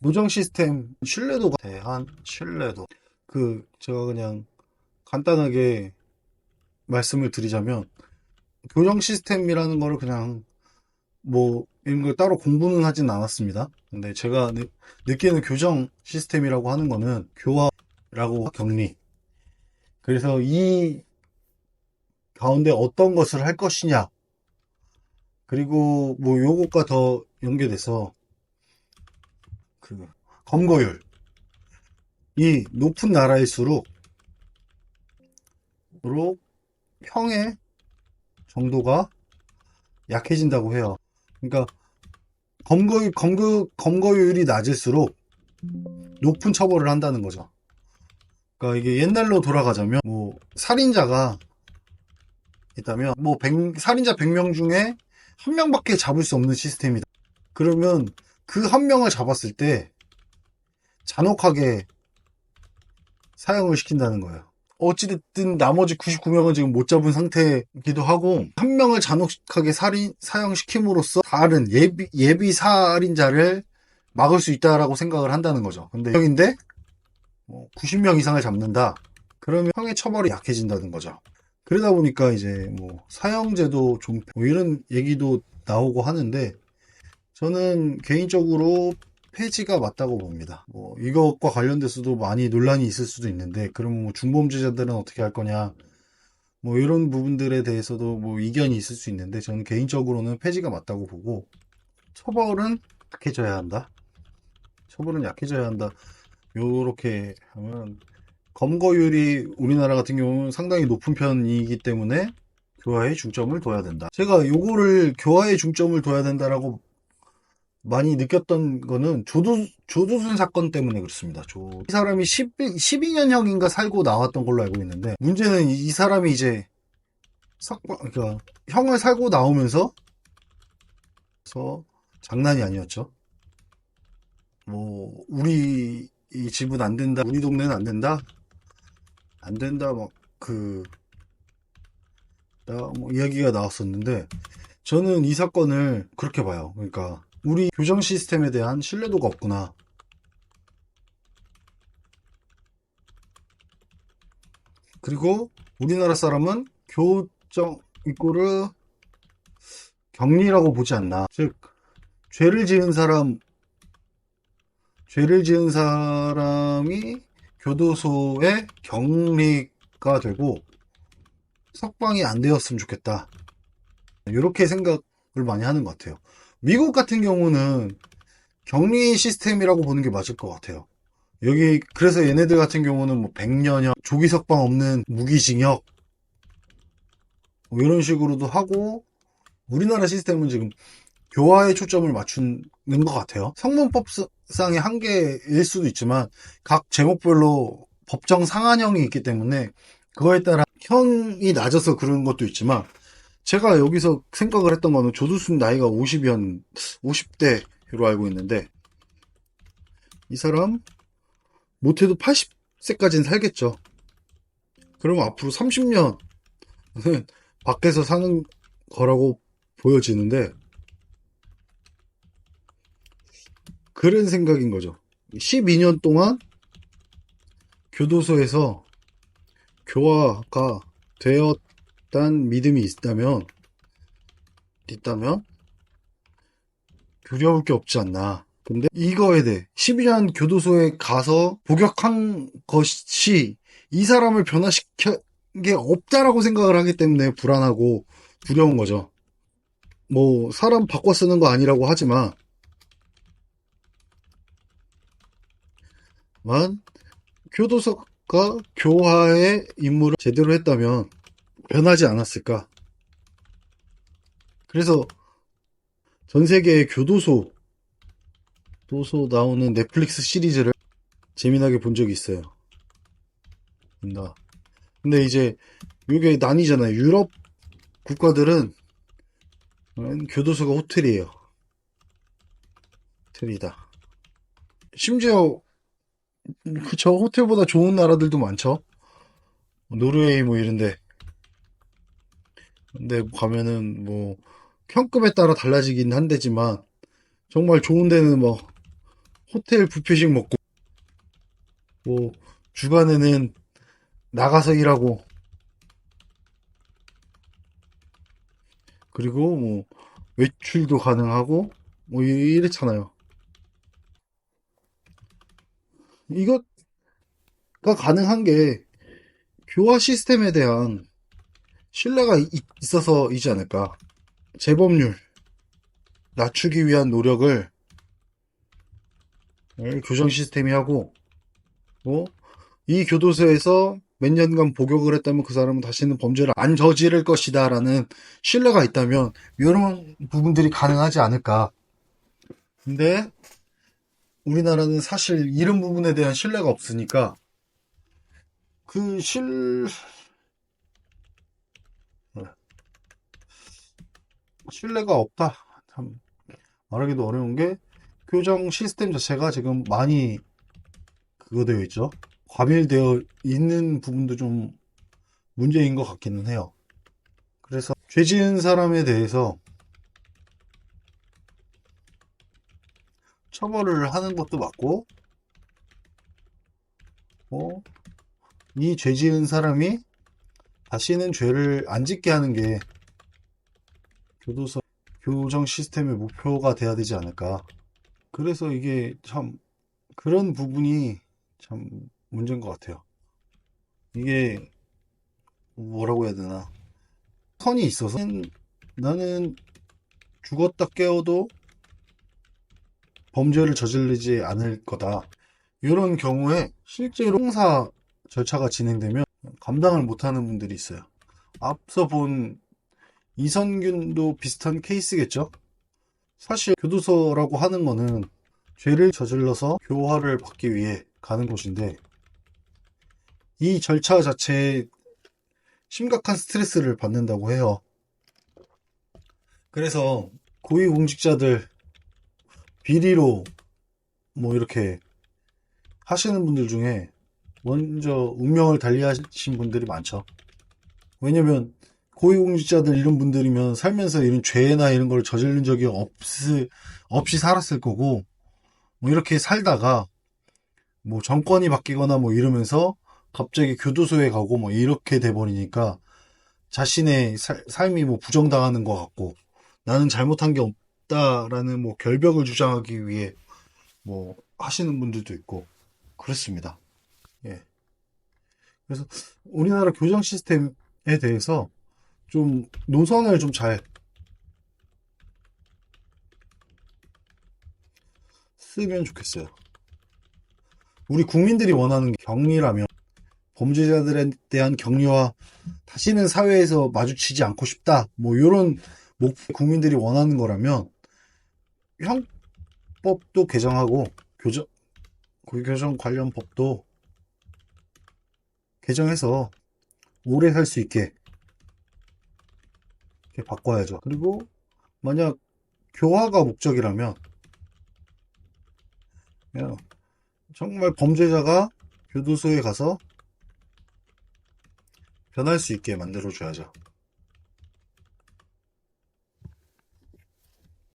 노정 시스템 신뢰도가 대한 신뢰도. 제가 그냥 간단하게 말씀을 드리자면, 교정 시스템이라는 거를 그냥 이런 걸 따로 공부는 하진 않았습니다. 근데 제가 느끼는 교정 시스템이라고 하는 거는 교화라고 격리. 그래서 이 가운데 어떤 것을 할 것이냐. 그리고 요것과 더 연계돼서 그 검거율. 이 높은 나라일수록 형의 정도가 약해진다고 해요. 그러니까 검거율이 낮을수록 높은 처벌을 한다는 거죠. 그러니까 이게 옛날로 돌아가자면 살인자가 있다면 살인자 100명 중에 한 명밖에 잡을 수 없는 시스템이다. 그러면 그 한 명을 잡았을 때 잔혹하게 사형을 시킨다는 거예요. 어찌됐든 나머지 99명은 지금 못 잡은 상태이기도 하고, 한 명을 잔혹하게 사형시킴으로써 다른 예비 살인자를 막을 수 있다라고 생각을 한다는 거죠. 근데 형인데 90명 이상을 잡는다. 그러면 형의 처벌이 약해진다는 거죠. 그러다 보니까 이제 사형제도 좀 이런 얘기도 나오고 하는데, 저는 개인적으로 폐지가 맞다고 봅니다. 이것과 관련돼서도 많이 논란이 있을 수도 있는데, 그러면 중범죄자들은 어떻게 할 거냐, 이런 부분들에 대해서도 이견이 있을 수 있는데, 저는 개인적으로는 폐지가 맞다고 보고, 처벌은 약해져야 한다. 처벌은 약해져야 한다. 요렇게 하면, 검거율이 우리나라 같은 경우는 상당히 높은 편이기 때문에 교화에 중점을 둬야 된다. 제가 요거를 교화에 중점을 둬야 된다라고 많이 느꼈던 거는 조두순 사건 때문에 그렇습니다. 이 사람이 12년형인가 살고 나왔던 걸로 알고 있는데, 문제는 이 사람이 이제 그러니까 형을 살고 나오면서 장난이 아니었죠. 우리 이 집은 안 된다, 우리 동네는 안 된다, 안 된다, 이야기가 나왔었는데, 저는 이 사건을 그렇게 봐요. 그러니까 우리 교정 시스템에 대한 신뢰도가 없구나. 그리고 우리나라 사람은 교정 이꼬르 격리라고 보지 않나. 즉, 죄를 지은 사람이 교도소에 격리가 되고 석방이 안 되었으면 좋겠다. 이렇게 생각을 많이 하는 것 같아요. 미국 같은 경우는 격리 시스템이라고 보는 게 맞을 것 같아요. 그래서 얘네들 같은 경우는 100년형, 조기 석방 없는 무기징역, 이런 식으로도 하고, 우리나라 시스템은 지금 교화에 초점을 맞추는 것 같아요. 성문법상의 한계일 수도 있지만, 각 제목별로 법정 상한형이 있기 때문에, 그거에 따라 형이 낮아서 그런 것도 있지만, 제가 여기서 생각을 했던 거는 조두순 나이가 50대로 알고 있는데, 이 사람 못해도 80세까지는 살겠죠. 그러면 앞으로 30년은 밖에서 사는 거라고 보여지는데, 그런 생각인 거죠. 12년 동안 교도소에서 교화가 되었다는 믿음이 있다면 두려울 게 없지 않나. 근데 이거에 대해 12년 교도소에 가서 복역한 것이 이 사람을 변화시킨 게 없다라고 생각을 하기 때문에 불안하고 두려운 거죠. 사람 바꿔 쓰는 거 아니라고 하지만, 교도소가 교화의 임무를 제대로 했다면 변하지 않았을까. 그래서 전 세계의 교도소 나오는 넷플릭스 시리즈를 재미나게 본 적이 있어요. 근데 이제 이게 난이잖아요. 유럽 국가들은 교도소가 호텔이에요. 호텔이다. 심지어 그쵸, 호텔보다 좋은 나라들도 많죠. 노르웨이 이런데. 근데 가면은 형급에 따라 달라지긴 한데지만, 정말 좋은 데는 호텔 뷔페식 먹고, 뭐, 주간에는 나가서 일하고, 그리고 뭐, 외출도 가능하고, 뭐, 이렇잖아요. 이거가 가능한 게, 교화 시스템에 대한 신뢰가 있어서이지 않을까. 재범률 낮추기 위한 노력을 교정 시스템이 하고, 뭐, 이 교도소에서 몇 년간 복역을 했다면 그 사람은 다시는 범죄를 안 저지를 것이다 라는 신뢰가 있다면 이런 부분들이 가능하지 않을까. 근데 우리나라는 사실 이런 부분에 대한 신뢰가 없으니까 그 신뢰가 없다. 참 말하기도 어려운 게 교정 시스템 자체가 지금 많이 그거 되어 있죠. 과밀되어 있는 부분도 좀 문제인 것 같기는 해요. 그래서 죄 지은 사람에 대해서 처벌을 하는 것도 맞고, 이 죄 지은 사람이 다시는 죄를 안 짓게 하는 게 교도소 교정 시스템의 목표가 돼야 되지 않을까. 그래서 이게 참 그런 부분이 참 문제인 것 같아요. 이게 뭐라고 해야 되나. 선이 있어서 나는 죽었다 깨어도 범죄를 저지르지 않을 거다. 이런 경우에 실제로 형사 절차가 진행되면 감당을 못하는 분들이 있어요. 앞서 본 이선균도 비슷한 케이스겠죠? 사실 교도소라고 하는 거는 죄를 저질러서 교화를 받기 위해 가는 곳인데 이 절차 자체에 심각한 스트레스를 받는다고 해요. 그래서 고위공직자들 비리로 뭐 이렇게 하시는 분들 중에 먼저 운명을 달리하신 분들이 많죠. 왜냐면 고위공직자들 이런 분들이면 살면서 이런 죄나 이런 걸 저지른 적이 없이 살았을 거고, 뭐 이렇게 살다가 뭐 정권이 바뀌거나 뭐 이러면서 갑자기 교도소에 가고 뭐 이렇게 돼버리니까 자신의 삶이 뭐 부정당하는 것 같고 나는 잘못한 게 없다라는 뭐 결벽을 주장하기 위해 뭐 하시는 분들도 있고 그렇습니다. 예. 그래서 우리나라 교정 시스템에 대해서 좀 노선을 좀 잘 쓰면 좋겠어요. 우리 국민들이 원하는 격리라면 범죄자들에 대한 격리와 다시는 사회에서 마주치지 않고 싶다. 뭐 이런 국민들이 원하는 거라면 형법도 개정하고 고교정 관련 법도 개정해서 오래 살 수 있게 이렇게 바꿔야죠. 그리고 만약 교화가 목적이라면 그냥 정말 범죄자가 교도소에 가서 변할 수 있게 만들어줘야죠.